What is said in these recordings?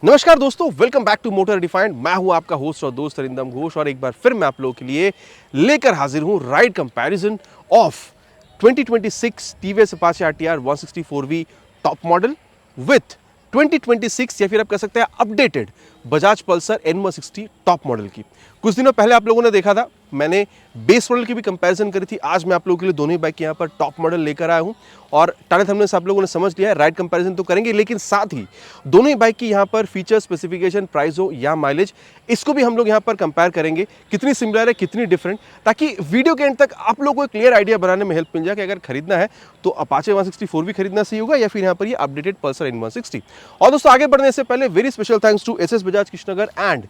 नमस्कार दोस्तों, welcome back to motor defined. मैं हूं आपका होस्ट और दोस्त अरिंदम घोष और एक बार फिर मैं आप लोगों के लिए लेकर हाजिर हूं ride comparison of 2026 TVS Apache RTR 164V top model with 2026 या फिर आप कह सकते हैं updated Bajaj Pulsar N160 top model की। कुछ दिनों पहले आप लोगों ने देखा था, मैंने बेस मॉडल की भी कंपैरिजन करी थी। आज मैं आप लोगों के लिए दोनों ही बाइक यहाँ पर टॉप मॉडल लेकर आया हूँ और टाने थंबनेल से आप लोगों ने समझ लिया है, राइड कंपैरिजन तो करेंगे, लेकिन साथ ही दोनों ही बाइक की यहाँ पर फीचर, स्पेसिफिकेशन, प्राइस हो या माइलेज, इसको भी हम लोग यहाँ पर कंपेयर करेंगे, कितनी सिमिलर है कितनी डिफरेंट, ताकि वीडियो के एंड तक आप लोगों को एक क्लियर आइडिया बनाने में हेल्प मिल जाए कि अगर खरीदना है तो अपाचे 164 भी खरीदना सही होगा या फिर यहाँ पर ये अपडेटेड पल्सर N160। और दोस्तों आगे बढ़ने से पहले very special thanks to SS Bajaj Krishnanagar and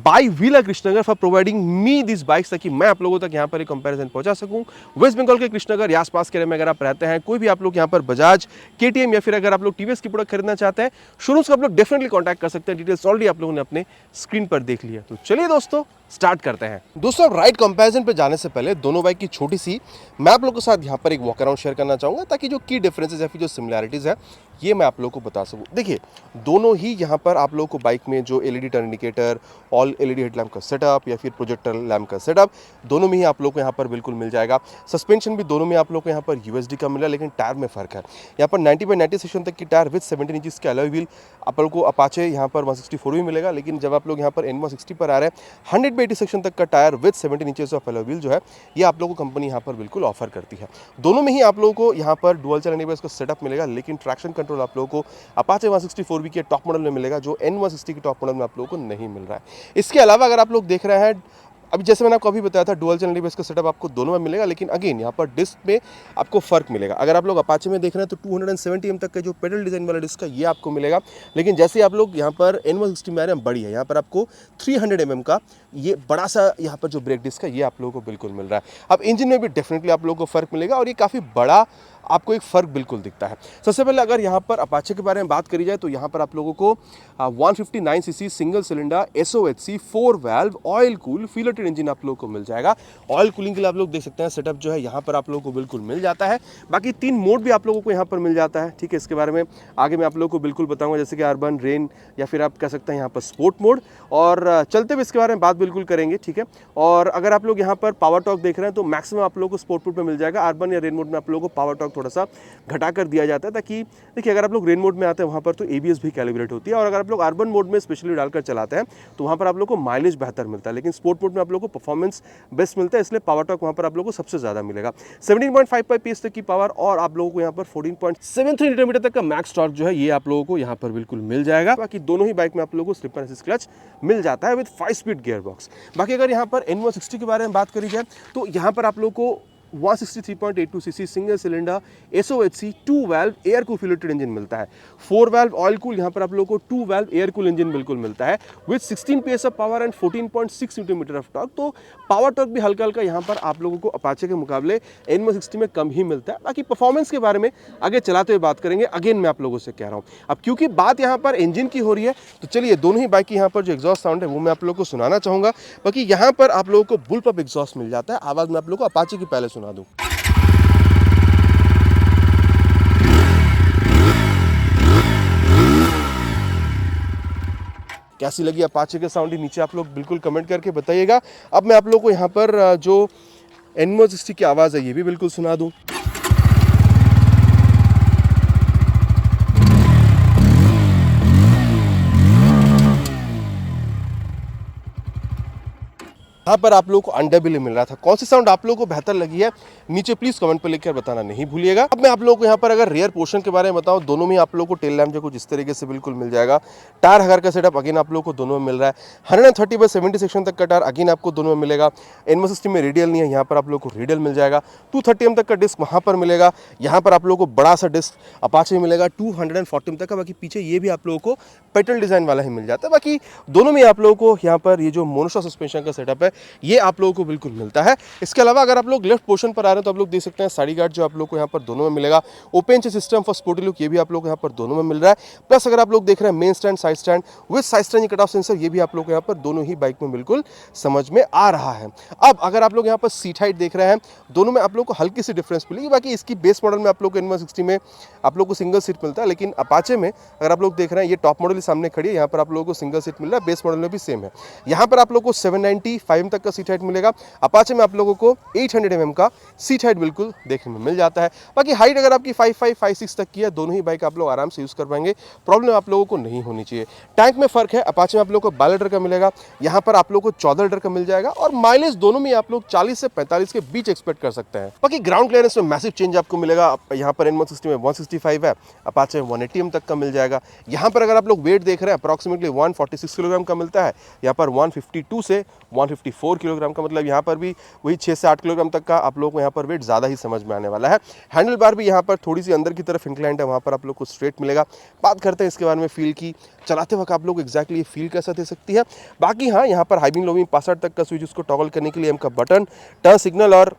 bi wheeler Krishnanagar for providing me this bikes, ताकि मैं आप लोगों तक यहाँ पर एक कंपैरिजन पहुंचा सकूं। वेस्ट बंगाल के कृष्णनगर या आसपास के एरिया में अगर आप रहते हैं, कोई भी आप लोग यहाँ पर बजाज, केटीएम या फिर अगर आप लोग टीवीएस की प्रोडक्ट खरीदना चाहते हैं, शोरूम से आप लोग डेफिनेटली कॉन्टैक्ट कर सकते हैं। डिटेल्स ऑलरेडी आप लोगों ने अपने स्क्रीन पर देख लिया। तो चलिए दोस्तों स्टार्ट करते हैं। दोस्तों अब राइड कंपैरिजन पे जाने से पहले दोनों बाइक की छोटी सी मैं आप लोगों के साथ यहाँ पर एक वॉक अराउंड शेयर करना चाहूँगा, ताकि जो की डिफरेंसेस या फिर जो सिमिलैरिटीज़ है ये मैं आप लोगों को बता सकूँ। देखिए, दोनों ही यहाँ पर आप लोगों को बाइक में जो LED turn indicator, all LED headlamp का सेटअप या फिर प्रोजेक्टर लैम्प का सेटअप, दोनों में ही आप लोग को यहाँ पर बिल्कुल मिल जाएगा। सस्पेंशन भी दोनों में आप लोग को यहाँ पर यूएसडी का मिला, लेकिन टायर में फ़र्क है। यहाँ पर 90/90 सेक्शन तक की टायर विद 17 इंचज़ के अलॉय व्हील आप लोग को अपाचे यहाँ पर 164 भी मिलेगा, लेकिन जब आप लोग यहाँ पर N160 पर आ रहे हैं 100/80 सेक्शन तक का tyre with 17 inches of alloy wheel जो है ये आप लोगों को कंपनी यहाँ पर बिल्कुल ऑफर करती है। दोनों में ही आप लोगों को यहाँ पर डुअल चैनल एबीएस का सेटअप मिलेगा, लेकिन ट्रैक्शन कंट्रोल आप लोगों को अपाचे 164V के टॉप मॉडल में मिलेगा, जो N160 के टॉप मॉडल में आप लोगों को नहीं मिल रहा है। इसके अलावा अगर आप लोग देख रहे हैं, अभी जैसे मैंने आपको अभी बताया था, डुअल चैनल एबीएस का सेटअप आपको दोनों में मिलेगा, लेकिन अगेन यहाँ पर डिस्क में आपको फर्क मिलेगा। अगर आप लोग अपाचे में देख रहे हैं तो 270 mm तक का जो पेडल डिजाइन वाला डिस्क है ये आपको मिलेगा, लेकिन जैसे आप लोग यहाँ पर N160 में आ रहे हैं, बड़ी है, यहाँ पर आपको 300 mm का ये बड़ा सा यहाँ पर जो ब्रेक डिस्क है ये आप लोगों को बिल्कुल मिल रहा है। अब इंजन में भी डेफिनेटली आप लोगों को फर्क मिलेगा और ये काफ़ी बड़ा आपको एक फ़र्क बिल्कुल दिखता है। सबसे पहले अगर यहाँ पर अपाचे के बारे में बात करी जाए तो यहाँ पर आप लोगों को 159cc single cylinder SOHC 4 valve oil cool filleted engine आप लोगों को मिल जाएगा। ऑयल कूलिंग के लिए आप लोग देख सकते हैं सेटअप जो है यहाँ पर आप लोगों को बिल्कुल मिल जाता है। बाकी 3 मोड भी आप लोगों को यहाँ पर मिल जाता है, ठीक है। इसके बारे में आगे मैं आप लोगों को बिल्कुल बताऊँगा, जैसे कि अर्बन, रेन या फिर आप कह सकते हैं यहाँ पर स्पोर्ट मोड, और चलते हुए इसके बारे में बात बिल्कुल करेंगे, ठीक है। और अगर आप लोग यहाँ पर पावर टॉर्क देख रहे हैं तो मैक्सिमम आप लोगों को स्पोर्ट मोड में मिल जाएगा। अर्बन या रेन मोड में आप लोगों को पावर टॉर्क थोड़ा सा घटा कर दिया जाता है, ताकि देखिए अगर आप लोग रेन मोड में आते हैं वहाँ पर तो एबीएस भी कैलिब्रेट होती है, और अगर आप लोग अर्बन मोड में स्पेशली डालकर चलाते हैं तो वहाँ पर आप लोग को माइलेज बेहतर मिलता है, लेकिन स्पोर्ट मोड में आप लोग को परफॉर्मेंस बेस्ट मिलता है, इसलिए पावर टॉर्क वहाँ पर आप लोग को सबसे ज़्यादा मिलेगा। 17.55 PS तक की पावर और आप लोगों को यहाँ पर 14.73 न्यूटन मीटर तक का मैक्स टॉर्क जो है ये आप लोगों को यहाँ पर बिल्कुल मिल जाएगा। बाकी दोनों ही बाइक में आप लोगों को स्लिप एंड असिस्ट क्लच मिल जाता है विद 5 स्पीड गियर बॉक्स। बाकी अगर यहाँ पर N160 के बारे में बात करी जाए तो यहाँ पर आप लोग को 163.82cc single cylinder SOHC 2 valve air cool filleted engine मिलता है। 4 वाल्व ऑयल कूल यहाँ पर आप लोगों को 2 वाल्व एयर कूल इंजन बिल्कुल मिलता है with 16 PS of power and 14.6 newton metre of torque. तो पावर टॉर्क भी हल्का हल्का यहाँ पर आप लोगों को अपाचे के मुकाबले N160 में कम ही मिलता है। बाकी परफॉर्मेंस के बारे में आगे चलाते हुए बात करेंगे, अगेन मैं आप लोगों से कह रहा हूँ। अब क्योंकि बात यहाँ पर इंजन की हो रही है तो चलिए दोनों ही बाइक की यहाँ पर जो एग्जॉस्ट साउंड है वो मैं आप लोगों को सुनाना चाहूँगा। बाकी यहाँ पर आप लोगों को बुलपअप एग्जॉस्ट मिल जाता है। आवाज़ मैं आप लोगों को अपाचे की पहले सुना दूँ। कैसी लगी अपाचे के साउंड, नीचे आप लोग बिल्कुल कमेंट करके बताइएगा। अब मैं आप लोगों को यहाँ पर जो N160 की आवाज़ है ये भी बिल्कुल सुना दूँ। यहाँ पर आप लोगों को अंडरबिली मिल रहा था। कौन सी साउंड आप लोगों को बेहतर लगी है नीचे प्लीज कमेंट पर लिखकर बताना नहीं भूलिएगा। अब मैं आप लोगों को यहाँ पर अगर रियर पोर्शन के बारे में बताऊँ, दोनों में आप लोगों को टेल लैम्प जो कुछ इस तरीके से बिल्कुल मिल जाएगा। टायर हगर का सेटअप अगेन आप लोगों को दोनों में मिल रहा है। 130/70 सेक्शन तक का टायर अगेन आपको दोनों में मिलेगा। N160 में रेडियल नहीं है, यहाँ पर आप लोगों को रेडियल मिल जाएगा। 230 mm तक का डिस्क वहाँ पर मिलेगा। यहाँ पर आप लोगों को बड़ा सा डिस्क अपाचे में मिलेगा 240 mm तक का। बाकी पीछे ये भी आप लोगों को पेटल डिजाइन वाला ही मिल जाता है। बाकी दोनों में आप लोगों को यहाँ पर ये जो मोनोशॉक सस्पेंशन का सेटअप है ये आप लोगों को बिल्कुल मिलता है। इसके अलावा अगर आप लोग लेफ्ट पोर्शन पर आ रहे हैं तो आप लोग देख सकते हैं साइड गार्ड जो आप लोग को यहाँ पर दोनों में मिलेगा। ओपन चे सिस्टम फॉर स्पोर्टी लुक, ये भी आप लोग को यहाँ पर दोनों में मिल रहा है। प्लस अगर आप लोग देख रहे हैं main stand, side stand with side stand cut off sensor, ये भी आप लोग को यहाँ पर दोनों ही बाइक में बिल्कुल समझ में आ रहा है। अब अगर आप लोग यहाँ पर सीट हाइट देख रहे हैं, दोनों में आप लोग को हल्की सी डिफरेंस मिलेगी। बाकी इसकी बेस मॉडल में आप लोग को N160 में आप लोग को सिंगल सीट मिलता है, लेकिन अपाचे में अगर आप लोग देख रहे हैं ये टॉप मॉडल सामने खड़ी है, यहाँ पर आप लोगों को सिंगल सीट मिल रहा है। बेस मॉडल में भी सेम है। यहाँ पर आप लोग को 795 तक का सीट हाइट मिलेगा। अपाचे में आप लोगों को 800 mm का सीट हाइट बिल्कुल देखने में मिल जाता है। बाकी हाइट अगर आपकी 5'5", 5'6" तक की है, दोनों ही बाइक आप लोग आराम से यूज़ कर पाएंगे, प्रॉब्लम आप लोगों को नहीं होनी चाहिए। टैंक में फ़र्क है, अपाचे में आप लोग को 12 लीटर का मिलेगा, यहाँ पर आप लोग को 14 लीटर का मिल जाएगा। और माइलेज दोनों में आप लोग 40 से 45 के बीच एक्सपेक्ट कर सकते हैं। बाकी ग्राउंड क्लियरेंस में मैसिव चेंज आपको मिलेगा। यहाँ पर N160 में 165 है, अपाचे में 180 m तक का मिल जाएगा। यहाँ पर अगर आप लोग वेट देख रहे हैं अप्रॉक्सीमेटली 146 किलोग्राम का मिलता है, यहाँ पर 152 से 154 किलोग्राम का, मतलब यहाँ पर भी वही 6 से 8 किलोग्राम तक का आप लोग को यहाँ पर वेट ज़्यादा ही समझ में आने वाला है। हैंडल बार भी यहाँ पर थोड़ी सी अंदर की तरफ इंक्लाइंड है, वहाँ पर आप लोग को स्ट्रेट मिलेगा। बात करते हैं इसके बारे में फील की, चलाते वक्त आप लोग एग्जैक्टली ये फील कैसा दे सकती है। बाकी हाँ, यहाँ पर high beam low beam pass out तक का स्विच, उसको टॉगल करने के लिए एम का बटन, टर्न सिग्नल और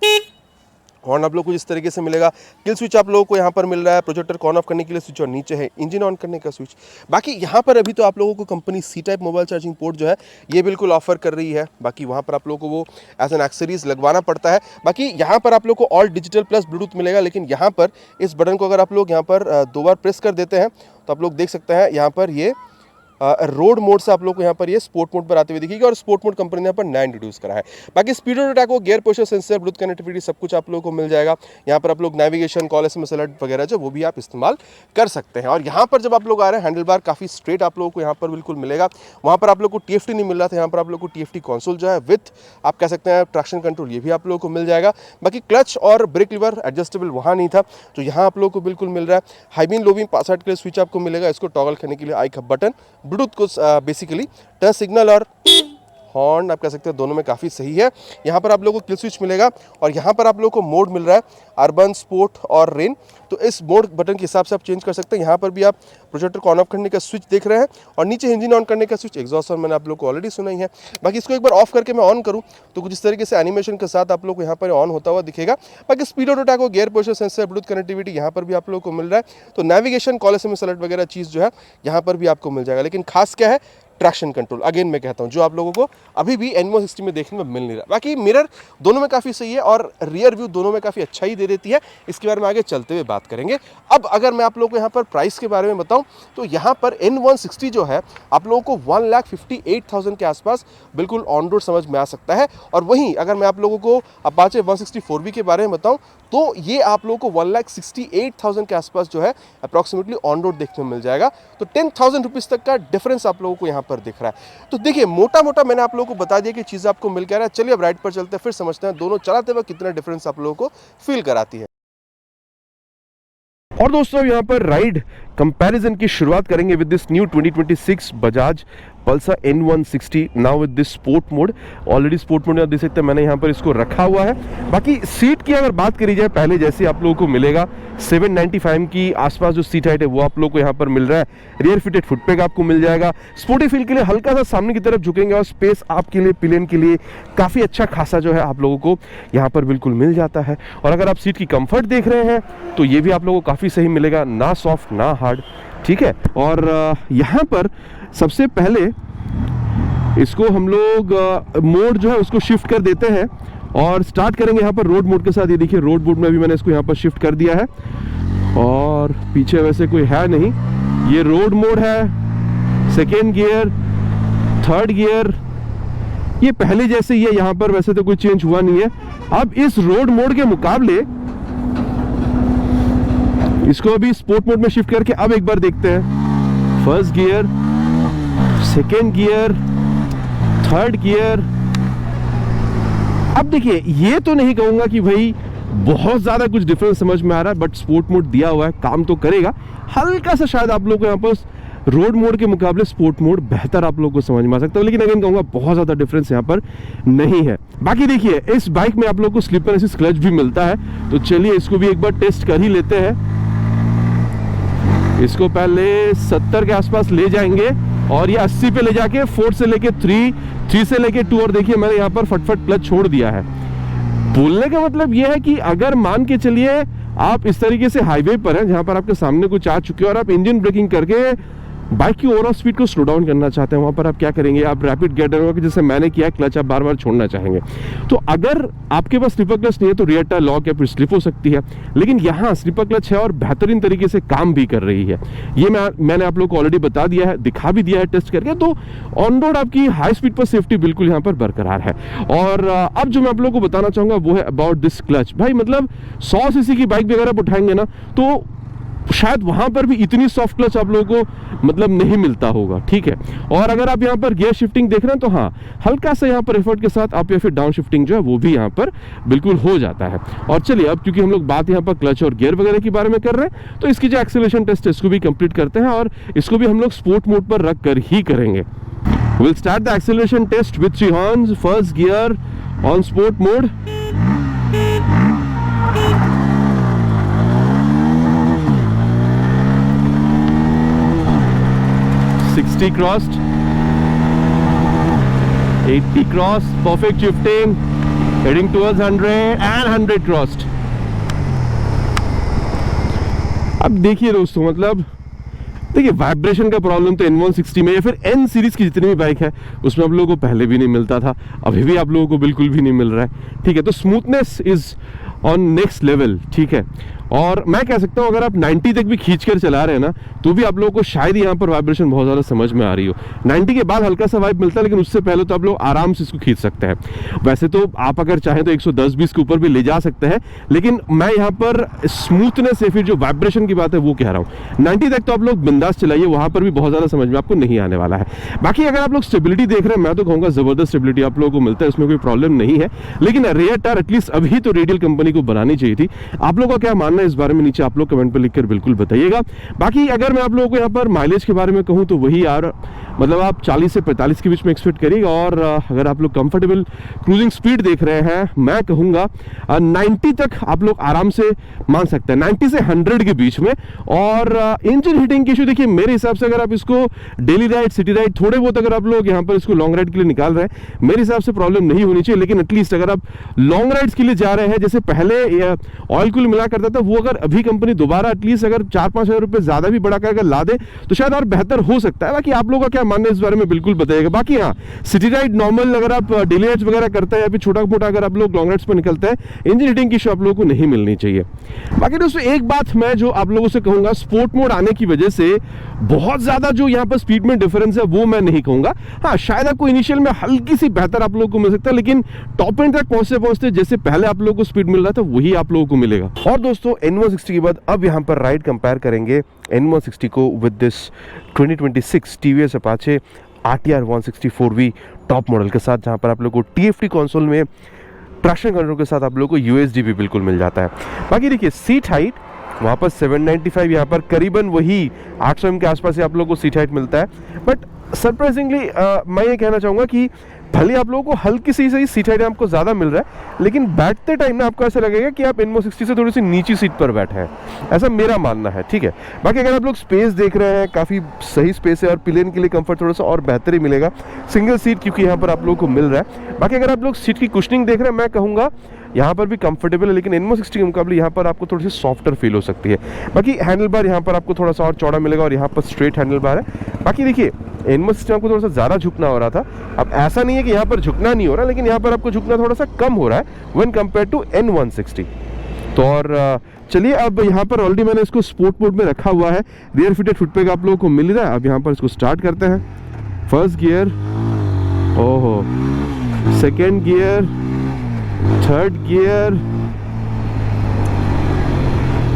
हॉर्न आप लोग को इस तरीके से मिलेगा। किल स्विच आप लोगों को यहाँ पर मिल रहा है, प्रोजेक्टर को ऑन ऑफ करने के लिए स्विच और नीचे है इंजन ऑन करने का स्विच। बाकी यहाँ पर अभी तो आप लोगों को company C type mobile charging port जो है ये बिल्कुल ऑफर कर रही है। बाकी वहाँ पर आप लोगों को वो एज एन एक्सेसरीज लगवाना पड़ता है। बाकी यहाँ पर आप लोग को ऑल डिजिटल प्लस ब्लूटूथ मिलेगा, लेकिन यहाँ पर इस बटन को अगर आप लोग यहाँ पर 2 बार प्रेस कर देते हैं तो आप लोग देख सकते हैं यहाँ पर ये रोड मोड से आप लोग को यहाँ पर ये स्पोर्ट मोड पर आते हुए दिखेगी। और स्पोर्ट मोड कंपनी ने यहाँ पर नया इंट्रोड्यूस करा है। बाकी स्पीडो अटैक को gear posture sensor, Bluetooth connectivity सब कुछ आप लोगों को मिल जाएगा। यहाँ पर आप लोग नेविगेशन, कॉल, SMS अलर्ट वगैरह जो वो भी आप इस्तेमाल कर सकते हैं। और यहाँ पर जब आप लोग आ रहे हैं, हैंडल बार काफ़ी स्ट्रेट आप लोगों को यहाँ पर बिल्कुल मिलेगा। वहाँ पर आप लोग को TFT नहीं मिल रहा था, यहाँ पर आप लोग को TFT कंसोल जो है विथ आप कह सकते हैं ट्रैक्शन कंट्रोल, ये भी आप लोगों को मिल जाएगा। बाकी क्लच और ब्रेक लीवर एडजस्टेबल वहाँ नहीं था, तो यहाँ आप लोगों को बिल्कुल मिल रहा है। High beam low beam pass out के लिए स्विच आपको मिलेगा, इसको टॉगल करने के लिए आई का बटन, ब्लूटूथ को बेसिकली टर्न सिग्नल और हॉर्न आप कह सकते हैं दोनों में काफ़ी सही है। यहाँ पर आप लोगों को किल स्विच मिलेगा और यहाँ पर आप लोगों को मोड मिल रहा है अर्बन, स्पोर्ट और रेन। तो इस मोड बटन के हिसाब से आप चेंज कर सकते हैं। यहाँ पर भी आप प्रोजेक्टर को ऑन ऑफ करने का स्विच देख रहे हैं और नीचे इंजन ऑन करने का स्विच, एग्जॉस्ट ऑन मैंने आप लोग को ऑलरेडी सुना ही है। बाकी इसको एक बार ऑफ करके मैं ऑन करूँ तो कुछ इस तरीके से एनिमेशन के साथ आप लोग को यहाँ पर ऑन होता हुआ दिखेगा। बाकी speed auto taco, gear posture sensor, Bluetooth connectivity यहाँ पर भी आप लोग को मिल रहा है। तो नेविगेशन, कॉल, SMS अलर्ट वगैरह चीज़ जो है यहाँ पर भी आपको मिल जाएगा। लेकिन खास क्या है, ट्रैक्शन कंट्रोल, अगेन मैं कहता हूं जो आप लोगों को अभी भी N160 में देखने में मिल नहीं रहा। बाकी मिरर दोनों में काफ़ी सही है और रियर व्यू दोनों में काफ़ी अच्छा ही दे देती है। इसके बारे में आगे चलते हुए बात करेंगे। अब अगर मैं आप लोगों को यहाँ पर प्राइस के बारे में बताऊं तो यहाँ पर N160 जो है आप लोगों को 1,58,000 के आसपास बिल्कुल ऑन रोड समझ में आ सकता है। और वहीं अगर मैं आप लोगों को अपाचे 164V के बारे में बताऊं तो ये आप लोगों को 1,68,000 के आसपास जो है अप्रॉक्सीमेटली ऑन रोड देखने में मिल जाएगा। तो 10,000 रुपीज़ तक का डिफरेंस आप लोगों को यहाँ पर दिख रहा है। तो देखिए मोटा मोटा मैंने आप लोगों को बता दिया कि चीज़ आपको मिल क्या रहा है। चलिए अब राइड पर चलते हैं, फिर समझते हैं दोनों चलाते वक्त कितना डिफरेंस आप लोगों को फील कराती है। और दोस्तों यहाँ पर राइड कंपैरिजन की शुरुआत करेंगे with this new 2026 Bajaj Pulsar N160 now with this sport mode. Already sport mode में आप देख सकते हैं मैंने यहाँ पर इसको रखा हुआ है। बाकी सीट की अगर बात करी जाए, पहले जैसे आप लोगों को मिलेगा 795 की आसपास जो सीट हाइट है वो आप लोगों को यहाँ पर मिल रहा है। रियर फिटेड फुटपैग आपको मिल जाएगा। स्पोर्टी फील के लिए हल्का सा सामने की तरफ झुकेंगे और स्पेस आपके लिए पिलियन के लिए काफ़ी अच्छा खासा जो है आप लोगों को यहाँ पर बिल्कुल मिल जाता है। और अगर आप सीट की कंफर्ट देख रहे हैं तो ये भी आप लोगों को काफ़ी सही मिलेगा, ना सॉफ्ट ना हार्ड, ठीक है। और यहाँ पर सबसे पहले इसको हम लोग मोड जो है उसको शिफ्ट कर देते हैं और स्टार्ट करेंगे यहाँ पर रोड मोड के साथ। ये देखिए रोड मोड में अभी मैंने इसको यहाँ पर शिफ्ट कर दिया है और पीछे वैसे कोई है नहीं। ये रोड मोड है, सेकेंड गियर, थर्ड गियर, ये पहले जैसे ही है, यहाँ पर वैसे तो कोई चेंज हुआ नहीं है। अब इस रोड मोड के मुकाबले इसको अभी स्पोर्ट मोड में शिफ्ट करके अब एक बार देखते हैं। First gear, second gear, third gear. अब देखिए ये तो नहीं कहूंगा कि भाई बहुत ज्यादा कुछ डिफरेंस समझ में आ रहा है, बट स्पोर्ट मोड दिया हुआ है, काम तो करेगा। हल्का सा शायद आप लोग को यहाँ पर रोड मोड के मुकाबले स्पोर्ट मोड बेहतर आप लोग को समझ में आ सकता है, लेकिन अगेन कहूंगा बहुत ज्यादा डिफरेंस यहाँ पर नहीं है। बाकी देखिए इस बाइक में आप लोग को स्लिपर असिस्ट क्लच भी मिलता है, तो चलिए इसको भी एक बार टेस्ट कर ही लेते हैं। इसको पहले 70 के आसपास ले जाएंगे और ये 80 पे ले जाके 4 से लेके 3 से लेके 2, और देखिए मैंने यहाँ पर फटफट क्लच छोड़ दिया है। बोलने का मतलब ये है कि अगर मान के चलिए आप इस तरीके से हाईवे पर हैं जहां पर आपके सामने कुछ आ चुके हैं और आप इंजन ब्रेकिंग करके बाइक की ओवरऑल स्पीड को स्लो डाउन करना चाहते हैं, वहां पर आप क्या करेंगे, आप रैपिड गियर डाउन, जैसे मैंने किया, क्लच आप बार बार छोड़ना चाहेंगे। तो अगर आपके पास स्लीपर क्लच नहीं है तो रियर टायर लॉक या फिर स्लिप हो सकती है, लेकिन यहाँ स्लीपर क्लच है और बेहतरीन तरीके से काम भी कर रही है। ये मैंने आप लोग को ऑलरेडी बता दिया है, दिखा भी दिया है टेस्ट करके। तो ऑन रोड आपकी हाई स्पीड पर सेफ्टी बिल्कुल यहाँ पर बरकरार है। और अब जो मैं आप लोगों को बताना चाहूंगा वो है अबाउट दिस क्लच। भाई मतलब 100 सीसी की बाइक भी अगर आप उठाएंगे ना तो शायद वहां पर भी इतनी सॉफ्ट क्लच आप लोगों को मतलब नहीं मिलता होगा, ठीक है। और अगर आप यहाँ पर गियर शिफ्टिंग देख रहे हैं तो हाँ, हल्का सा यहाँ पर एफर्ट के साथ आप या फिर डाउन शिफ्टिंग जो है वो भी यहाँ पर बिल्कुल हो जाता है। और चलिए अब क्योंकि हम लोग बात यहाँ पर क्लच और गियर वगैरह के बारे में कर रहे हैं तो इसकी जो एक्सेलरेशन टेस्ट है इसको भी कंप्लीट करते हैं, और इसको भी हम लोग स्पोर्ट मोड पर रख कर ही करेंगे। We'll start the acceleration test with 3 horns. First gear on sport mode. 60 crossed, 80 crossed, perfect shifting, heading towards 100 and 100 crossed. अब देखिए दोस्तों, मतलब देखिए वाइब्रेशन का प्रॉब्लम तो N160 में या फिर N सीरीज की जितनी भी बाइक है उसमें आप लोगों को पहले भी नहीं मिलता था, अभी भी आप लोगों को बिल्कुल भी नहीं मिल रहा है, ठीक है। तो smoothness is on next level, ठीक है। और मैं कह सकता हूं अगर आप 90 तक भी खींच कर चला रहे हैं ना तो भी आप लोगों को शायद यहाँ पर वाइब्रेशन बहुत ज़्यादा समझ में आ रही हो। 90 के बाद हल्का सा वाइब मिलता है, लेकिन उससे पहले तो आप लोग आराम से इसको खींच सकते हैं। वैसे तो आप अगर चाहें तो 110-20 के ऊपर भी ले जा सकते हैं, लेकिन मैं यहाँ पर स्मूथनेस या फिर जो वाइब्रेशन की बात है वो कह रहा हूँ। 90 तक तो आप लोग बिंदास चलाइए, वहाँ पर भी बहुत ज़्यादा समझ में आपको नहीं आने वाला है। बाकी अगर आप लोग स्टेबिलिटी देख रहे हैं, मैं तो कहूँगा ज़बरदस्त स्टेबिलिटी आप लोगों को मिलता है, उसमें कोई प्रॉब्लम नहीं है। लेकिन रेयर टायर एटलीस्ट अभी तो रेडियल कंपनी को बनानी चाहिए थी। आप लोगों का क्या मानना है इस बारे में नीचे आप लोग कमेंट पर लिखकर बिल्कुल बताइएगा। बाकी अगर मैं आप लोगों को यहाँ पर माइलेज के बारे में कहूँ तो वही यार मतलब आप 40 से 45 के बीच में एक्सपेक्ट करिएगा। और अगर आप लोग कंफर्टेबल क्रूजिंग स्पीड देख रहे हैं, मैं कहूँगा 90 तक आप लोग आराम से मान सकते हैं, 90 से 100 के बीच में। और इंजन हीटिंग की इशू देखिए मेरे हिसाब से अगर आप इसको डेली राइड, सिटी राइड, थोड़े बहुत अगर आप लोग यहाँ पर इसको लॉन्ग राइड के लिए निकाल रहे हैं, मेरे हिसाब से प्रॉब्लम नहीं होनी चाहिए। लेकिन एटलीस्ट अगर आप लॉन्ग राइड्स के लिए जा रहे हैं, जैसे पहले ऑयल कूल मिला करता था, वो अगर अभी कंपनी दोबारा एटलीस्ट अगर 4-5 हज़ार रुपये ज़्यादा भी बढ़ा कर अगर ला दे तो शायद और बेहतर हो सकता है। बाकी आप लोगों का क्या मानना है इस बारे में बिल्कुल बताइएगा। बाकी हाँ, सिटी राइड नॉर्मल अगर आप डेली राइड्स वगैरह करते हैं या फिर छोटा मोटा अगर आप लोग लॉन्ग राइड्स पर निकलते हैं, इंजन हीटिंग की इशू आप लोगों को नहीं मिलनी चाहिए। बाकी दोस्तों एक बात मैं जो आप लोगों से कहूंगा, स्पोर्ट मोड आने की वजह से बहुत ज्यादा जो यहाँ पर स्पीड में डिफरेंस है वो मैं नहीं कहूंगा। हाँ, शायद आपको इनिशियल में हल्की सी बेहतर आप लोगों को मिल सकता है, लेकिन टॉप एंड तक पहुंचते पहुंचते जैसे पहले आप लोगों को स्पीड मिल रहा था वही आप लोगों को मिलेगा। और दोस्तों N160 के बाद अब यहाँ पर राइड कंपेयर करेंगे N160 को with this 2026 TVS Apache RTR 160/4V top model के साथ, जहाँ पर आप लोगों को TFT कंसोल में ट्रैक्शन कंट्रोल के साथ आप लोगों को USD भी बिल्कुल मिल जाता है। बाकी देखिए सीट हाइट वहाँ पर 795, यहाँ पर करीबन वही 800 mm के आसपास ही आप लोगों को सीट हाइट मिलता है। बट सरप्राइजिंगली मैं ये कहना चाहूँगा कि भले आप लोगों को हल्की सी सही सीट हाइट आपको ज़्यादा मिल रहा है, लेकिन बैठते टाइम ना आपको ऐसा लगेगा कि आप N160 से थोड़ी सी नीची सीट पर बैठे हैं, ऐसा मेरा मानना है, ठीक है। बाकी अगर आप लोग स्पेस देख रहे हैं, काफ़ी सही स्पेस है और पिलियन के लिए कंफर्ट थोड़ा सा और बेहतर ही मिलेगा, सिंगल सीट क्योंकि यहाँ पर आप लोगों को मिल रहा है। बाकी अगर आप लोग सीट की कुशनिंग देख रहे हैं, मैं कहूँगा यहाँ पर भी कंफर्टेबल है, लेकिन N160 के मुकाबले यहाँ पर आपको थोड़ी सी सॉफ्टर फील हो सकती है। बाकी हैंडल बार यहाँ पर आपको थोड़ा सा और चौड़ा मिलेगा और यहाँ पर स्ट्रेट हैंडल बार है। बाकी देखिए N160 आपको थोड़ा सा ज़्यादा झुकना हो रहा था, अब ऐसा नहीं है कि यहाँ पर झुकना नहीं हो रहा, लेकिन यहाँ पर आपको झुकना थोड़ा सा कम हो रहा है व्हेन कंपेयर टू N160। तो और चलिए अब यहाँ पर ऑलरेडी मैंने इसको स्पोर्ट मोड में रखा हुआ है, रियर फिटेड फुटपैग आप लोगों को मिल रहा है। अब यहाँ पर इसको स्टार्ट करते हैं। फर्स्ट गियर, ओहो, second gear, third gear.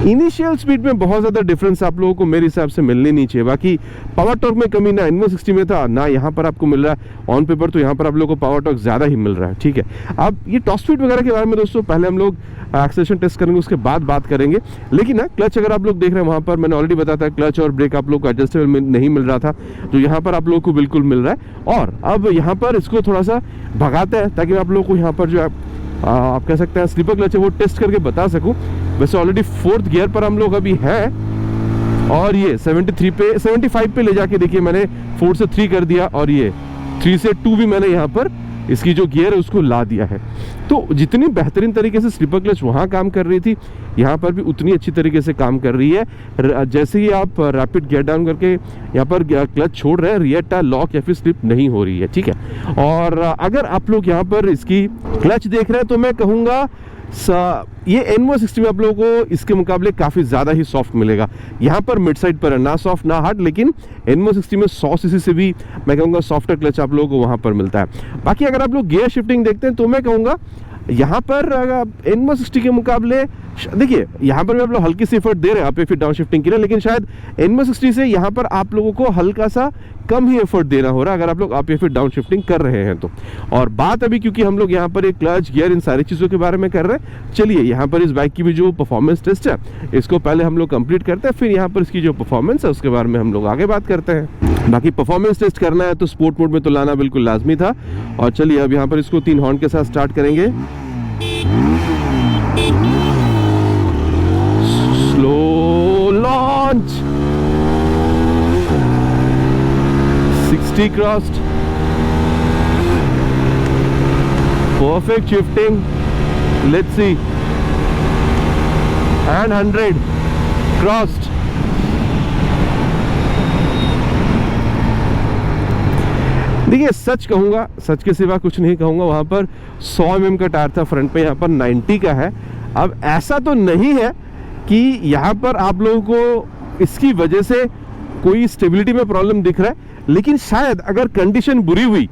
Initial speed में बहुत ज़्यादा डिफरेंस आप लोगों को मेरे हिसाब से मिलनी नहीं चाहिए। बाकी पावर टॉर्क में कमी ना N160 में था ना यहाँ पर आपको मिल रहा है। ऑन पेपर तो यहाँ पर आप लोगों को पावर टॉर्क ज़्यादा ही मिल रहा है, ठीक है। अब ये टॉप स्पीड वगैरह के बारे में दोस्तों पहले हम लोग एक्सेलरेशन टेस्ट करेंगे, उसके बाद बात करेंगे। लेकिन ना क्लच अगर आप लोग देख रहे हैं, वहाँ पर मैंने ऑलरेडी बताया था क्लच और ब्रेक आप लोग को एडजस्टेबल नहीं मिल रहा था, जो यहाँ पर आप लोगों को बिल्कुल मिल रहा है। और अब यहाँ पर इसको थोड़ा सा भगाते हैं ताकि आप लोगों को यहाँ पर जो आप कह सकते हैं स्लीपर क्लच है वो टेस्ट करके बता सकूं। वैसे ऑलरेडी 4th गियर पर हम लोग अभी हैं और ये 73 पे 75 पे ले जाके देखिए मैंने 4 से 3 कर दिया, और ये 3 से 2 भी मैंने यहाँ पर इसकी जो गियर है उसको ला दिया है। तो जितनी बेहतरीन तरीके से स्लीपर क्लच वहाँ काम कर रही थी, यहाँ पर भी उतनी अच्छी तरीके से काम कर रही है। जैसे ही आप रैपिड गियर डाउन करके यहाँ पर क्लच छोड़ रहे हैं, रियर टायर लॉक या फिर स्लिप नहीं हो रही है, ठीक है। और अगर आप लोग यहाँ पर इसकी क्लच देख रहे हैं तो मैं कहूँगा ये N160 में आप लोगों को इसके मुकाबले काफ़ी ज़्यादा ही सॉफ्ट मिलेगा। यहाँ पर मिड साइड पर है, ना सॉफ्ट ना हार्ड, लेकिन N160 में 100 सीसी से भी मैं कहूँगा सॉफ्टर क्लच आप लोगों को वहाँ पर मिलता है। बाकी अगर आप लोग गियर शिफ्टिंग देखते हैं तो मैं कहूँगा यहाँ पर N160 के मुकाबले देखिए यहाँ पर भी आप लोग हल्की सी एफर्ट दे रहे हैं अप या फिर डाउन शिफ्टिंग के लिए, लेकिन शायद N160 से यहाँ पर आप लोगों को हल्का सा कम ही एफर्ट देना हो रहा है अगर आप लोग अप या फिर डाउन शिफ्टिंग कर रहे हैं तो। और बात अभी क्योंकि हम लोग यहाँ पर एक क्लच गियर इन सारी चीज़ों के बारे में कर रहे हैं, चलिए यहाँ पर इस बाइक की भी जो परफॉर्मेंस टेस्ट है इसको पहले हम लोग कंप्लीट करते हैं, फिर यहाँ पर इसकी जो परफॉर्मेंस है उसके बारे में हम लोग आगे बात करते हैं। बाकी परफॉर्मेंस टेस्ट करना है तो स्पोर्ट मोड में तो लाना बिल्कुल लाजमी था। और चलिए अब यहाँ पर इसको 3 हॉर्न के साथ स्टार्ट करेंगे। Slow launch, 60 crossed, perfect shifting, let's see, and 100 crossed. देखिए सच कहूँगा, सच के सिवा कुछ नहीं कहूँगा, वहाँ पर 100 mm का टायर था फ्रंट पे, यहाँ पर 90 का है। अब ऐसा तो नहीं है कि यहाँ पर आप लोगों को इसकी वजह से कोई स्टेबिलिटी में प्रॉब्लम दिख रहा है, लेकिन शायद अगर कंडीशन बुरी हुई,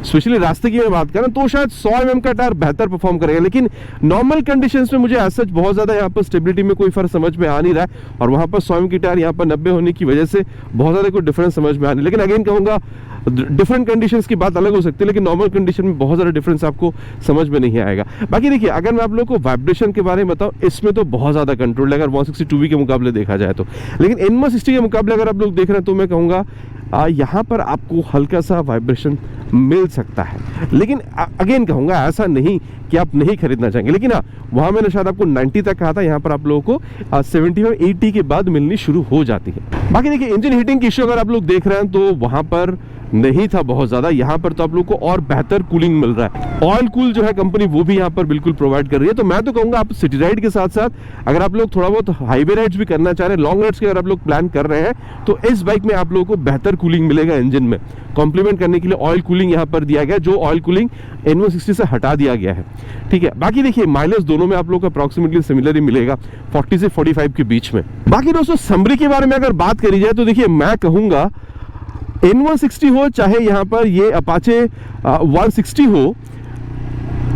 स्पेशली रास्ते की मैं बात करें, तो शायद 100 mm का टायर बेहतर परफॉर्म करेगा। लेकिन नॉर्मल कंडीशंस में मुझे सच बहुत ज़्यादा यहाँ पर स्टेबिलिटी में कोई फर्क समझ में आ नहीं रहा है, और वहाँ पर 100 mm की टायर यहाँ पर 90 होने की वजह से बहुत ज़्यादा कोई डिफरेंस समझ में आ नहीं। लेकिन अगेन कहूँगा डिफरेंट कंडीशंस की बात अलग हो सकती है, लेकिन नॉर्मल कंडीशन में बहुत ज़्यादा डिफरेंस आपको समझ में नहीं आएगा। बाकी देखिए अगर मैं आप लोग को वाइब्रेशन के बारे में बताऊँ, इसमें तो बहुत ज़्यादा कंट्रोल है अगर 162V के मुकाबले देखा जाए तो। लेकिन N160 के मुकाबले अगर आप लोग देख रहे हैं तो मैं कहूँगा यहाँ पर आपको हल्का सा वाइब्रेशन मिल सकता है। लेकिन अगेन कहूँगा ऐसा नहीं कि आप नहीं खरीदना चाहेंगे, लेकिन हाँ वहाँ मैंने शायद आपको 90 तक कहा था, यहाँ पर आप लोगों को 70-80 के बाद मिलनी शुरू हो जाती है। बाकी देखिए इंजन हीटिंग की इश्यू अगर आप लोग देख रहे हैं तो वहाँ पर नहीं था बहुत ज़्यादा, यहाँ पर तो आप लोग को और बेहतर कूलिंग मिल रहा है। ऑयल कूल जो है कंपनी वो भी यहाँ पर बिल्कुल प्रोवाइड कर रही है। तो मैं तो कहूँगा आप सिटी राइड के साथ साथ अगर आप लोग थोड़ा बहुत हाईवे राइड्स भी करना चाह रहे हैं, लॉन्ग राइड्स के अगर आप लोग प्लान कर रहे हैं, तो इस बाइक में आप लोगों को बेहतर कूलिंग मिलेगा। इंजन में कॉम्प्लीमेंट करने के लिए ऑयल कूलिंग यहाँ पर दिया गया, जो ऑयल कूलिंग N160 से हटा दिया गया है, ठीक है। बाकी देखिए माइलेज दोनों में आप लोग को अप्रॉक्सीमेटली सिमिलर ही मिलेगा, 40 से 45 के बीच में। बाकी दोस्तों समरी के बारे में अगर बात करी जाए तो देखिए मैं कहूँगा N160 हो चाहे यहाँ पर ये अपाचे 160 हो,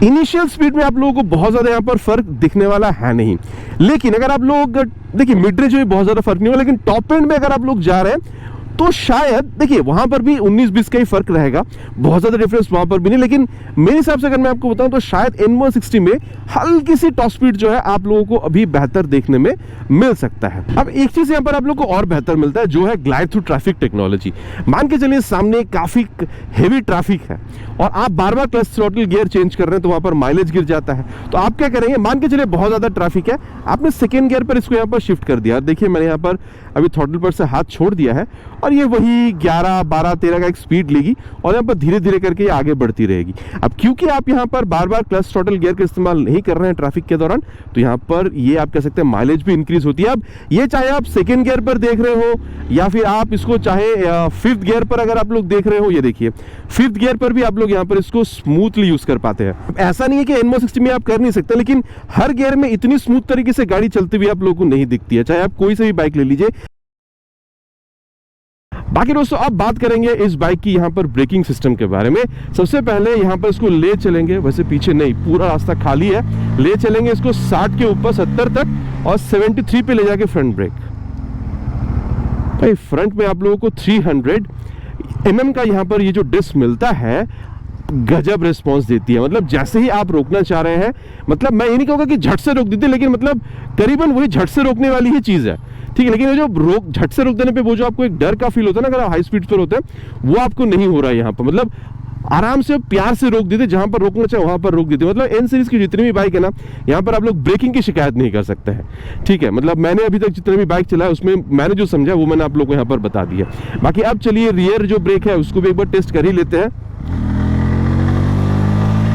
इनिशियल स्पीड में आप लोगों को बहुत ज़्यादा यहाँ पर फर्क दिखने वाला है नहीं। लेकिन अगर आप लोग देखिए मिड रेंज में बहुत ज़्यादा फर्क नहीं होगा, लेकिन टॉप एंड में अगर आप लोग जा रहे हैं तो शायद देखिए वहां पर भी 19-20 का ही फर्क रहेगा, बहुत ज्यादा डिफरेंस वहां पर भी नहीं। लेकिन मेरे हिसाब से अगर मैं आपको बताऊं तो शायद N160 में हल्की सी टॉप स्पीड जो है आप लोगों को अभी बेहतर देखने में मिल सकता है। अब एक चीज यहां पर आप लोगों को और बेहतर मिलता है, जो है ग्लाइड थ्रू ट्रैफिक टेक्नोलॉजी। मान के चलिए सामने काफी हेवी ट्रैफिक है और आप बार बार क्लच थ्रॉटल गियर चेंज कर रहे हैं, तो वहां पर माइलेज गिर जाता है। तो आप क्या करेंगे, मान के चलिए बहुत ज्यादा ट्रैफिक है, आपने सेकेंड गियर पर इसको यहाँ पर शिफ्ट कर दिया। देखिए मैंने यहाँ पर अभी थ्रॉटल पर से हाथ छोड़ दिया है और ये वही 11, 12, 13 का एक स्पीड लेगी और यहाँ पर धीरे धीरे करके ये आगे बढ़ती रहेगी। अब क्योंकि आप यहाँ पर बार बार क्लच थ्रॉटल गियर का इस्तेमाल नहीं कर रहे हैं ट्रैफिक के दौरान, तो यहाँ पर ये आप कह सकते हैं माइलेज भी इंक्रीज होती है। अब ये चाहे आप सेकेंड गियर पर देख रहे हो या फिर आप इसको चाहे फिफ्थ गियर पर अगर आप लोग देख रहे हो, ये देखिए फिफ्थ गियर पर भी आप लोग यहाँ पर इसको स्मूथली यूज कर पाते हैं। ऐसा नहीं है कि N160 में आप कर नहीं सकते, लेकिन हर गियर में इतनी स्मूथ तरीके से गाड़ी चलती हुई आप लोगों को नहीं दिखती है, चाहे आप कोई सा भी बाइक ले लीजिए। बाकी दोस्तों अब बात करेंगे इस बाइक की यहाँ पर ब्रेकिंग सिस्टम के बारे में। सबसे पहले यहाँ पर इसको ले चलेंगे, वैसे पीछे नहीं, पूरा रास्ता खाली है, ले चलेंगे इसको 60 के ऊपर 70 तक और 73 पे ले जाके फ्रंट ब्रेक। भाई फ्रंट में आप लोगों को 300 mm का यहाँ पर ये जो डिस्क मिलता है, गजब रिस्पांस देती है। मतलब जैसे ही आप रोकना चाह रहे हैं, मतलब मैं ये नहीं कहूँगा कि झट से रोक देती, लेकिन मतलब करीबन वही झट से रोकने वाली ही चीज़ है, ठीक है। लेकिन जो झट से रोक देने पे वो जो आपको एक डर का फील होता है ना अगर आप हाई स्पीड पर होते हैं, वो आपको नहीं हो रहा है यहाँ पर। मतलब आराम से प्यार से रोक देते, जहां पर रोकना चाहे वहां पर रोक देते। मतलब एन सीरीज की जितनी भी बाइक है ना, यहाँ पर आप लोग ब्रेकिंग की शिकायत नहीं कर सकते हैं, ठीक है। मतलब मैंने अभी तक जितने भी बाइक चलाया उसमें मैंने जो समझा वो मैंने आप लोग को यहाँ पर बता दिया। बाकी अब चलिए रियर जो ब्रेक है उसको भी एक बार टेस्ट कर ही लेते हैं।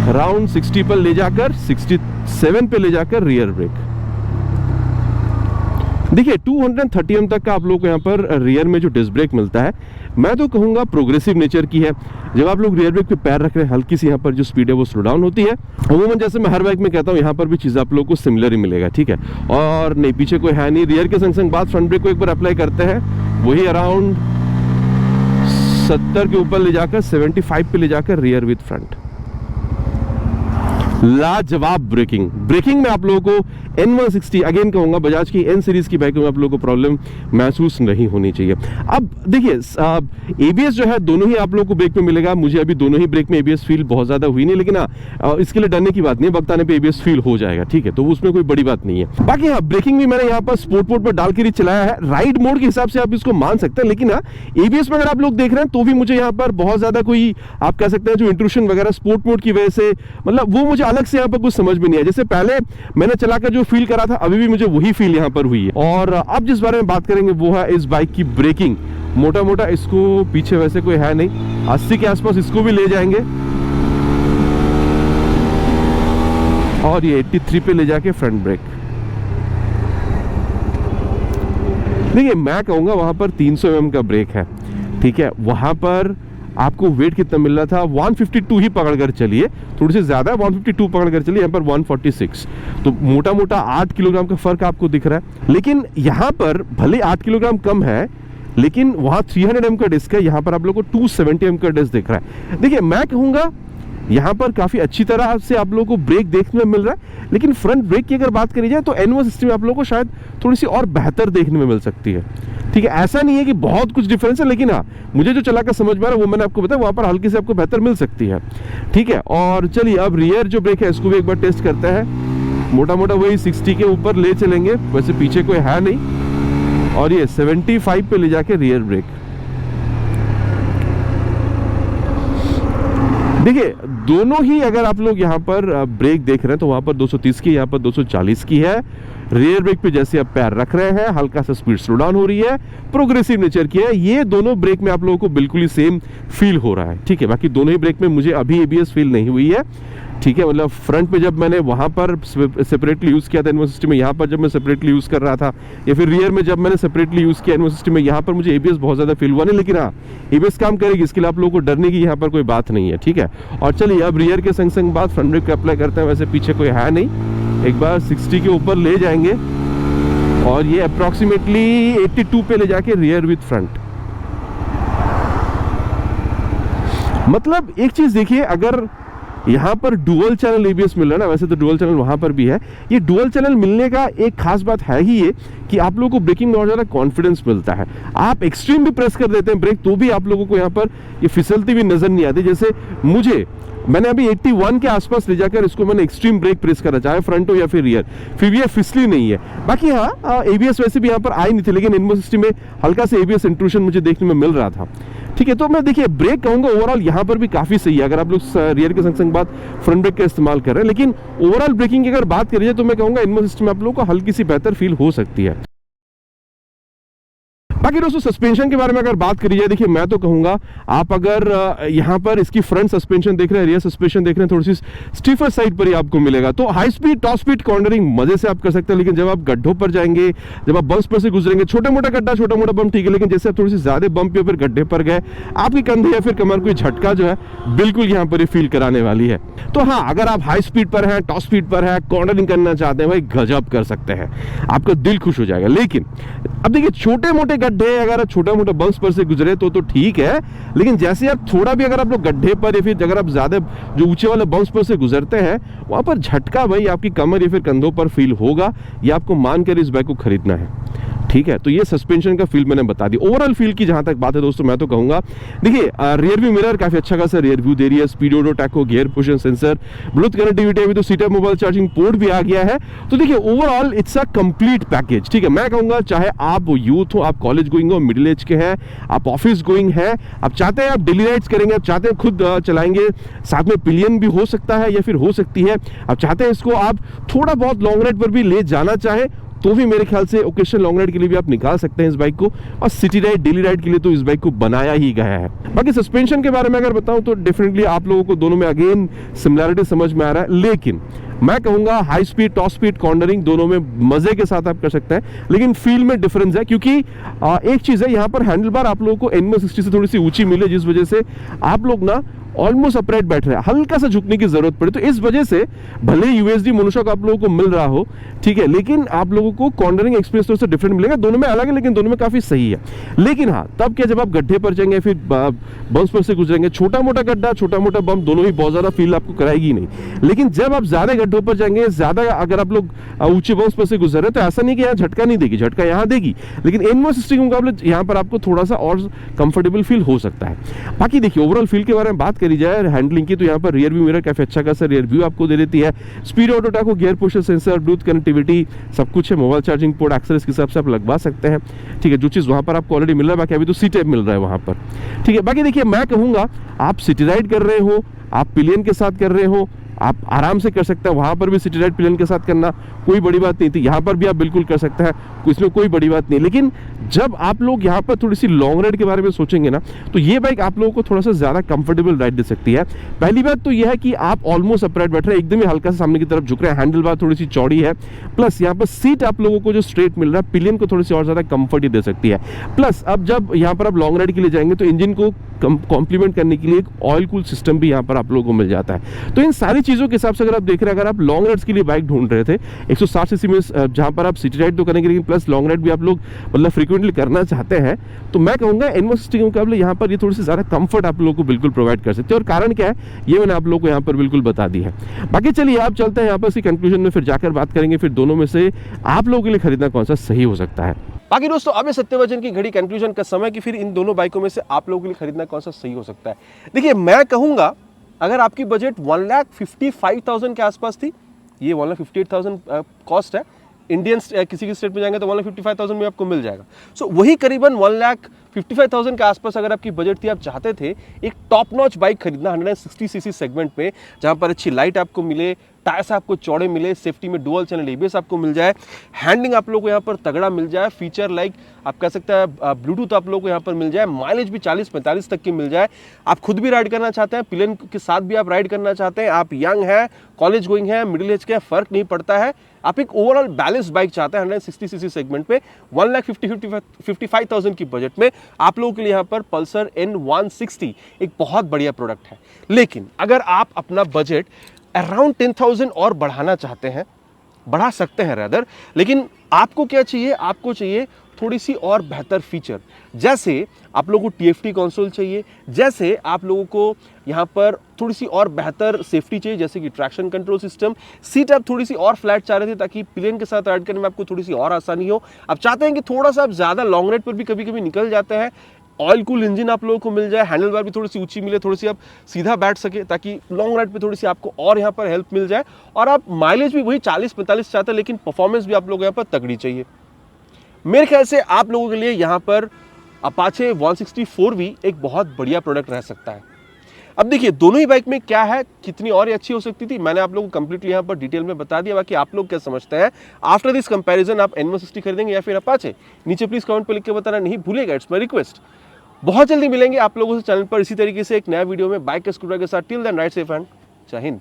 अराउंड 60 पर ले जाकर 67 पे ले जाकर रियर ब्रेक। देखिए 230 एम तक का आप लोग को यहाँ पर रियर में जो डिस्क ब्रेक मिलता है, मैं तो कहूँगा प्रोग्रेसिव नेचर की है। जब आप लोग रियर ब्रेक पे पैर रख रहे हैं, हल्की सी यहाँ पर जो स्पीड है वो स्लो डाउन होती है। अमूमन जैसे मैं हर बाइक में कहता हूँ, यहाँ पर भी चीज़ आप लोग को सिमिलर ही मिलेगा, ठीक है। और नहीं, पीछे कोई है नहीं। रियर के संग संग बात फ्रंट ब्रेक को एक बार अप्लाई करते हैं, वही अराउंड 70 के ऊपर ले जाकर 75 पे ले जाकर रियर विद फ्रंट। लाजवाब ब्रेकिंग में आप लोगों को N160 अगेन कहूंगा, बजाज की N सीरीज की बाइकों में आप लोगों को प्रॉब्लम महसूस नहीं होनी चाहिए। अब देखिए ABS जो है दोनों ही आप लोगों को ब्रेक में मिलेगा। मुझे अभी दोनों ही ब्रेक में ABS फील बहुत ज्यादा हुई नहीं, लेकिन इसके लिए डरने की बात नहीं है, वक्त आने पे ABS फील हो जाएगा, ठीक है, तो उसमें कोई बड़ी बात नहीं है। बाकी हाँ, ब्रेकिंग भी मैंने यहाँ पर स्पोर्ट मोड पर डाल के ही चलाया है। राइड मोड के हिसाब से आप इसको मान सकते हैं, लेकिन हाँ ABS में अगर आप लोग देख रहे हैं तो भी मुझे यहाँ पर बहुत ज्यादा कोई आप कह सकते हैं जो इंट्रूशन वगैरह स्पोर्ट मोड की वजह से, मतलब वो मुझे अलग से यहाँ पर कुछ समझ में नहीं है। जैसे पहले मैंने चलाकर जो फील करा था, अभी भी मुझे वही फील यहाँ पर हुई है। और अब जिस बारे में बात करेंगे वो है इस बाइक की ब्रेकिंग। मोटा मोटा इसको पीछे वैसे कोई है नहीं, 80 के आसपास इसको भी ले जाएंगे और ये 83 पे ले जाके फ्रंट ब्रेक। देखिए मैं कहूंगा वहां पर 300 mm का ब्रेक है, ठीक है। वहां पर आपको वेट कितना मिल रहा था, 152 ही पकड़कर चलिए, थोड़ी सी ज्यादा 152 पकड़कर चलिए, यहाँ पर 146, तो मोटा मोटा 8 किलोग्राम का फर्क आपको दिख रहा है। लेकिन यहाँ पर भले 8 किलोग्राम कम है, लेकिन वहां 300 m का डिस्क है, यहाँ पर आप लोगों को 270 m का डिस्क दिख रहा है। देखिए मैं कहूंगा यहाँ पर काफी अच्छी तरह से आप लोगों को ब्रेक देखने में मिल रहा है, लेकिन फ्रंट ब्रेक की अगर बात करी जाए तो N160 में आप लोगों को शायद थोड़ी सी और बेहतर देखने में मिल सकती है, ठीक है। ऐसा नहीं है कि बहुत कुछ डिफरेंस है, लेकिन हाँ मुझे जो चला कर समझ में आ रहा है वो मैंने आपको बताया, वहां पर हल्की से आपको बेहतर मिल सकती है, ठीक है। और चलिए अब रियर जो ब्रेक है इसको भी एक बार टेस्ट करते हैं। मोटा मोटा वही 60 के ऊपर ले चलेंगे, वैसे पीछे कोई है नहीं, और ये 75 पे ले जाके रियर ब्रेक। देखिए दोनों ही अगर आप लोग यहाँ पर ब्रेक देख रहे हैं तो वहां पर 230 की, यहाँ पर 240 की है। रियर ब्रेक पे जैसे आप पैर रख रहे हैं, हल्का सा स्पीड स्लो डाउन हो रही है, प्रोग्रेसिव नेचर की है। ये दोनों ब्रेक में आप लोगों को बिल्कुल ही सेम फील हो रहा है, ठीक है। बाकी दोनों ही ब्रेक में मुझे अभी ABS फील नहीं हुई है, ठीक है। मतलब फ्रंट पे जब मैंने वहां पर सेपरेटली यूज किया था N160 में, यहाँ पर जब मैं सेपरेटली यूज कर रहा था, या फिर रियर में जब मैंने सेपरेटली यूज किया N160 में, यहाँ पर मुझे ABS बहुत ज्यादा फील हुआ नहीं, लेकिन हाँ ABS काम करेगी, इसके लिए आप लोगों को डरने की यहाँ पर कोई बात नहीं है, ठीक है। और चलिए अब रियर के संग संग बात फ्रंट ब्रेक अप्लाई करते हैं, वैसे पीछे कोई है नहीं, एक बार 60 के ऊपर ले जाएंगे और ये अप्रोक्सीमेटली 82 पे ले जाके रियर विद फ्रंट। मतलब एक चीज देखिए, अगर यहाँ पर डुअल चैनल ABS मिल रहा है ना, वैसे तो डुअल चैनल वहां पर भी है, ये डुअल चैनल मिलने का एक खास बात है ही ये कि आप लोगों को ब्रेकिंग में और ज्यादा कॉन्फिडेंस मिलता है। आप एक्सट्रीम भी प्रेस कर देते हैं ब्रेक तो भी आप लोगों को यहाँ पर ये फिसलती हुई नजर नहीं आती। जैसे मैंने अभी 81 के आसपास ले जाकर इसको मैंने एक्सट्रीम ब्रेक प्रेस करा, चाहे फ्रंट हो या फिर रियर, फिर भी ये फिसली नहीं है। बाकी हाँ ABS वैसे भी यहाँ पर आई नहीं थी, लेकिन N160 में हल्का से ABS इंट्रूशन मुझे देखने में मिल रहा था, ठीक है। तो मैं देखिए ब्रेक कहूंगा ओवरऑल यहाँ पर भी काफी सही है, अगर आप लोग रियर के संग संग बात फ्रंट ब्रेक का इस्तेमाल कर रहे हैं। लेकिन ओवरऑल ब्रेकिंग की अगर बात करिए तो मैं कहूंगा N160 में आप लोगों को हल्की सी बेहतर फील हो सकती है। बाकी दोस्तों सस्पेंशन के बारे में अगर बात करी जाए, देखिए मैं तो कहूंगा आप अगर यहाँ पर इसकी फ्रंट सस्पेंशन देख रहे हैं, रियर सस्पेंशन देख रहे हैं, थोड़ी सी स्टीफर साइड पर ही आपको मिलेगा, तो high speed top speed cornering मजे से आप कर सकते हैं। लेकिन जब आप गड्ढों पर जाएंगे, जब आप बम्प्स पर से गुजरेंगे, छोटा मोटा गड्ढा छोटा मोटा बम्प ठीक है, लेकिन जैसे आप थोड़ी सी ज्यादा बम्प या फिर गड्ढे पर गए, आपके कंधे या फिर कमर कोई झटका जो है बिल्कुल यहाँ पर फील कराने वाली है। तो हाँ अगर आप हाई स्पीड पर है, टॉप स्पीड पर है, कॉर्नरिंग करना चाहते हैं, भाई गजब कर सकते हैं, आपका दिल खुश हो जाएगा। लेकिन अब देखिए छोटे मोटे गड्ढे अगर आप छोटा मोटा बम्प्स पर से गुजरे तो ठीक है, लेकिन जैसे आप थोड़ा भी अगर आप लोग गड्ढे पर या फिर अगर आप ज्यादा जो ऊंचे वाले बम्प्स पर से गुजरते हैं, वहां पर झटका भाई आपकी कमर या फिर कंधों पर फील होगा, ये आपको मानकर इस बाइक को खरीदना है, ठीक है, तो ये सस्पेंशन का फील मैंने बता दी। ओवरऑल फील की जहां तक बात है दोस्तों, मैं तो कहूंगा देखिए रियर व्यू मिरर काफी अच्छा खासा रियर व्यू दे रही है, speed auto taco, gear position sensor, Bluetooth connectivity, अभी तो सीटअप मोबाइल चार्जिंग पोर्ट भी आ गया है। तो देखिए overall it's a complete package, ठीक है। मैं कहूंगा चाहे आप यूथ हो, आप कॉलेज गोइंग हो, मिडिल एज के हैं, आप ऑफिस गोइंग है, आप चाहते हैं आप डेली राइड्स करेंगे, आप चाहते हैं खुद चलाएंगे, साथ में पिलियन भी हो सकता है या फिर हो सकती है, आप चाहते हैं इसको आप थोड़ा बहुत लॉन्ग राइड पर भी ले जाना चाहें तो भी मेरे ख्याल से ओकेशनल लॉन्ग राइड के लिए भी आप निकाल सकते हैं इस बाइक को, और सिटी राइड, डेली राइड के लिए तो इस बाइक को बनाया ही गया है। बाकी सस्पेंशन के बारे में अगर बताऊं तो डेफिनेटली आप लोगों को दोनों में अगेन सिमिलैरिटी समझ में आ रहा है, लेकिन मैं कहूंगा high speed, top speed, cornering दोनों में मजे के साथ आप कर सकते हैं, लेकिन फील में डिफरेंस है। क्योंकि एक चीज है, यहाँ पर हैंडल बार आप लोगों को N160 से थोड़ी सी ऊंची मिले, जिस वजह से आप लोग ना ऑलमोस्ट अपराइट बैठ रहे हैं, हल्का सा झुकने की जरूरत पड़े, तो इस वजह से भले यूएसडी मोनोशॉक आप लोगों को मिल रहा हो, ठीक है, लेकिन आप लोगों को कॉर्नरिंग एक्सपीरियंस थोड़ा सा डिफरेंट मिलेगा। दोनों में अलग है लेकिन दोनों में काफी सही है। लेकिन हाँ, तब क्या जब आप गड्ढे पर जाएंगे, फिर बम्स पर से गुजरेंगे, छोटा मोटा गड्ढा, छोटा मोटा बम, दोनों ही बहुत ज्यादा फील आपको कराएगी नहीं। लेकिन जब आप ज्यादा गड्ढों पर जाएंगे, ज्यादा अगर आप लोग ऊंचे बम्स पर से गुजर रहे हैं, तो ऐसा नहीं कि यहाँ झटका नहीं देगी, झटका यहाँ देगी, लेकिन N160 के मुकाबले यहाँ पर आपको थोड़ा सा और कंफर्टेबल फील हो सकता है। बाकी देखिए ओवरऑल फील के बारे में बात करी जाए हैंडलिंग की, तो यहाँ पर रियर व्यू मिरर काफी अच्छा खासा रियर व्यू आपको दे देती है, speed auto taco, gear position sensor, Bluetooth connectivity, सब कुछ है, मोबाइल चार्जिंग पोर्ट, एक्सेस के हिसाब से आप लगवा सकते हैं, ठीक है, जो चीज़ वहाँ पर आपको ऑलरेडी मिल रहा है, बाकी अभी तो सीट मिल रहा है वहाँ पर, ठीक है। बाकी देखिए मैं कहूँगा आप सिटी राइड कर रहे हो, आप पिलियन के साथ कर रहे हो, आप आराम से कर सकते हैं, वहां पर भी सिटी राइड पिलियन के साथ करना कोई बड़ी बात नहीं थी, यहाँ पर भी आप बिल्कुल कर सकते हैं, इसमें कोई बड़ी बात नहीं। लेकिन जब आप लोग यहाँ पर थोड़ी सी लॉन्ग राइड के बारे में सोचेंगे ना, तो ये बाइक आप लोगों को थोड़ा सा ज्यादा कंफर्टेबल राइड दे सकती है। पहली बात तो यह है कि आप ऑलमोस्ट अपराइट बैठ रहे हैं, एकदम ही हल्का सा सामने की तरफ झुक रहे हैं, हैंडल बार थोड़ी सी चौड़ी है, प्लस यहाँ पर सीट आप लोगों को जो स्ट्रेट मिल रहा है, पिलियन को थोड़ी सी और ज्यादा कंफर्ट दे सकती है। प्लस अब जब यहाँ पर आप लॉन्ग राइड के लिए जाएंगे तो इंजन को कॉम्प्लीमेंट करने के लिए एक ऑयल कूल सिस्टम भी यहाँ पर आप लोगों को मिल जाता है। तो इन सारी चीजों के हिसाब से अगर आप देख रहे हैं, अगर आप लॉन्ग राइड्स के लिए बाइक ढूंढ रहे थे 160 सीसी में, जहां पर आप सिटी राइड तो करेंगे लेकिन प्लस लॉन्ग राइड भी आप लोग मतलब फ्रीक्वेंटली करना चाहते हैं, तो मैं कहूंगा N160 के मुकाबले यहाँ पर ये थोड़ी सी ज्यादा कंफर्ट आप लोगों को बिल्कुल प्रोवाइड कर सकते हैं। और कारण क्या है ये मैंने आप लोगों को यहाँ पर बिल्कुल बता दी है। बाकी चलिए आप चलते हैं यहाँ पर कंक्लूजन में, फिर जाकर बात करेंगे फिर दोनों में से आप लोगों के लिए खरीदना कौन सा सही हो सकता है। बाकी दोस्तों अब 7 बजे की घड़ी कंक्लूजन का समय कि फिर इन दोनों बाइकों में से आप लोगों के लिए खरीदना कौन सा सही हो सकता है। देखिए मैं कहूंगा अगर आपकी बजट 1,55,000 के आसपास थी, ये 1,58,000 कॉस्ट है, इंडियन किसी की स्टेट में जाएंगे तो 1,55,000 में आपको मिल जाएगा। सो वही करीबन 1,55,000 के आसपास अगर आपकी बजट थी, आप चाहते थे एक टॉप नॉच बाइक खरीदना 160 सीसी सेगमेंट में, जहां पर अच्छी लाइट आपको मिले, टायर्स आपको चौड़े मिले, सेफ्टी में डुअल चैनल एबीएस आपको मिल जाए, हैंडलिंग आप लोगों को यहाँ पर तगड़ा मिल जाए, फीचर लाइक आप कह सकते हैं ब्लूटूथ आप लोगों को यहाँ पर मिल जाए, माइलेज भी 40-45 तक की मिल जाए, आप खुद भी राइड करना चाहते हैं, पिलियन के साथ भी आप राइड करना चाहते हैं, आप यंग हैं, कॉलेज गोइंग है, मिडिल एज के, फर्क नहीं पड़ता है, आप एक ओवरऑल बैलेंस बाइक चाहते हैं 160 सीसी सेगमेंट पे 1,55,000 की बजट में, आप लोगों के लिए यहाँ पर पल्सर N160 एक बहुत बढ़िया प्रोडक्ट है। लेकिन अगर आप अपना बजट अराउंड 10,000 और बढ़ाना चाहते हैं, बढ़ा सकते हैं रैदर, लेकिन आपको क्या चाहिए, आपको चाहिए थोड़ी सी और बेहतर फीचर, जैसे आप लोगों को TFT कंसोल चाहिए, जैसे आप लोगों को यहाँ पर थोड़ी सी और बेहतर सेफ्टी चाहिए, जैसे कि ट्रैक्शन कंट्रोल सिस्टम, सीट आप थोड़ी सी और फ्लैट चाह रहे थे ताकि पिलियन के साथ राइड करने में आपको थोड़ी सी और आसानी हो, आप चाहते हैं कि थोड़ा सा आप ज़्यादा लॉन्ग राइड पर भी कभी कभी निकल जाते हैं, ऑयल कूल इंजन आप लोगों को मिल जाए, हैंडल बार भी थोड़ी सी ऊंची मिले, थोड़ी सी आप सीधा बैठ सके ताकि लॉन्ग राइड पे थोड़ी सी आपको और यहाँ पर हेल्प मिल जाए, और आप माइलेज भी वही 40-45 चाहते हैं, लेकिन परफॉर्मेंस भी आप लोग यहाँ पर तगड़ी चाहिए। मेरे ख्याल से आप लोगों के लिए यहाँ पर अपाचे 164V एक बहुत बढ़िया प्रोडक्ट रह सकता है। अब देखिए दोनों ही बाइक में क्या है, कितनी और अच्छी हो सकती थी, मैंने आप लोगों को कंप्लीटली यहाँ पर डिटेल में बता दिया। बाकी आप लोग क्या समझते हैं, आफ्टर दिस कंपैरिजन आप N160 खरीदेंगे या फिर अपाचे, नीचे प्लीज कमेंट पर लिख के बताना नहीं भूलिएगा, इट्स माय रिक्वेस्ट। बहुत जल्दी मिलेंगे आप लोगों से चैनल पर इसी तरीके से एक नया वीडियो में बाइक के स्कूटर के साथ। Till then ride safe and Jai Hind.